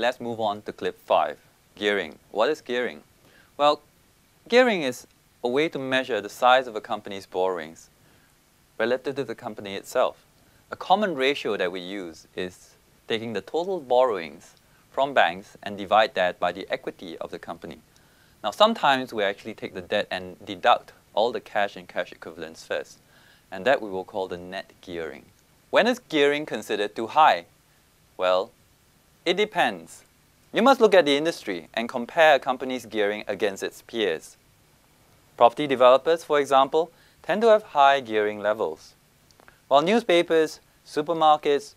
Let's move on to clip 5, gearing. What is gearing? Well, gearing is a way to measure the size of a company's borrowings relative to the company itself. A common ratio that we use is taking the total borrowings from banks and divide that by the equity of the company. Now, sometimes we actually take the debt and deduct all the cash and cash equivalents first, and that we will call the net gearing. When is gearing considered too high? Well, it depends. You must look at the industry and compare a company's gearing against its peers. Property developers, for example, tend to have high gearing levels, while newspapers, supermarkets,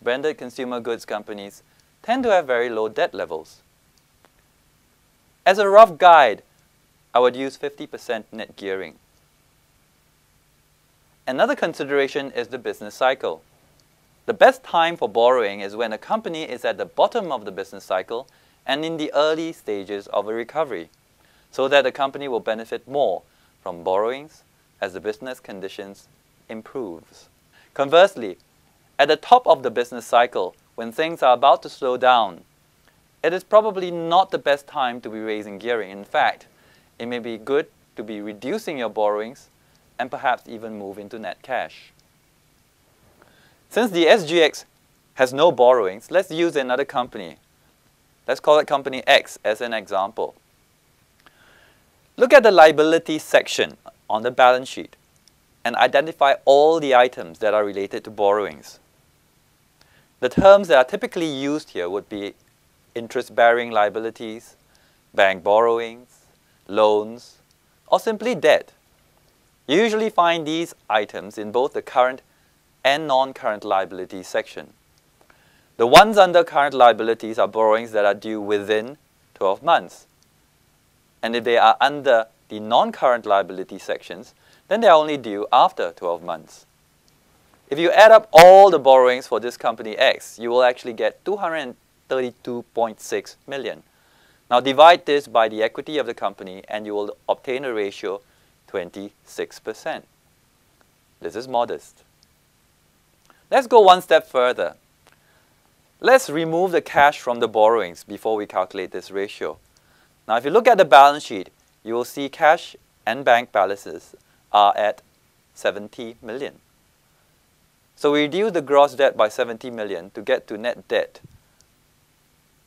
branded consumer goods companies tend to have very low debt levels. As a rough guide, I would use 50% net gearing. Another consideration is the business cycle. The best time for borrowing is when a company is at the bottom of the business cycle and in the early stages of a recovery, so that the company will benefit more from borrowings as the business conditions improves. Conversely, at the top of the business cycle, when things are about to slow down, it is probably not the best time to be raising gearing. In fact, it may be good to be reducing your borrowings and perhaps even move into net cash. Since the SGX has no borrowings, let's use another company. Let's call it company X as an example. Look at the liability section on the balance sheet and identify all the items that are related to borrowings. The terms that are typically used here would be interest-bearing liabilities, bank borrowings, loans, or simply debt. You usually find these items in both the current and non-current liabilities section. The ones under current liabilities are borrowings that are due within 12 months. And if they are under the non-current liability sections, then they are only due after 12 months. If you add up all the borrowings for this company X, you will actually get 232.6 million. Now divide this by the equity of the company and you will obtain a ratio 26%. This is modest. Let's go one step further. Let's remove the cash from the borrowings before we calculate this ratio. Now, if you look at the balance sheet, you will see cash and bank balances are at 70 million. So we reduce the gross debt by 70 million to get to net debt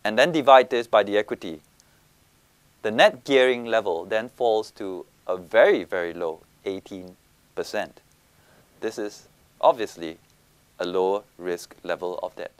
and then divide this by the equity. The net gearing level then falls to a very, very low 18%. This is obviously a lower risk level of debt.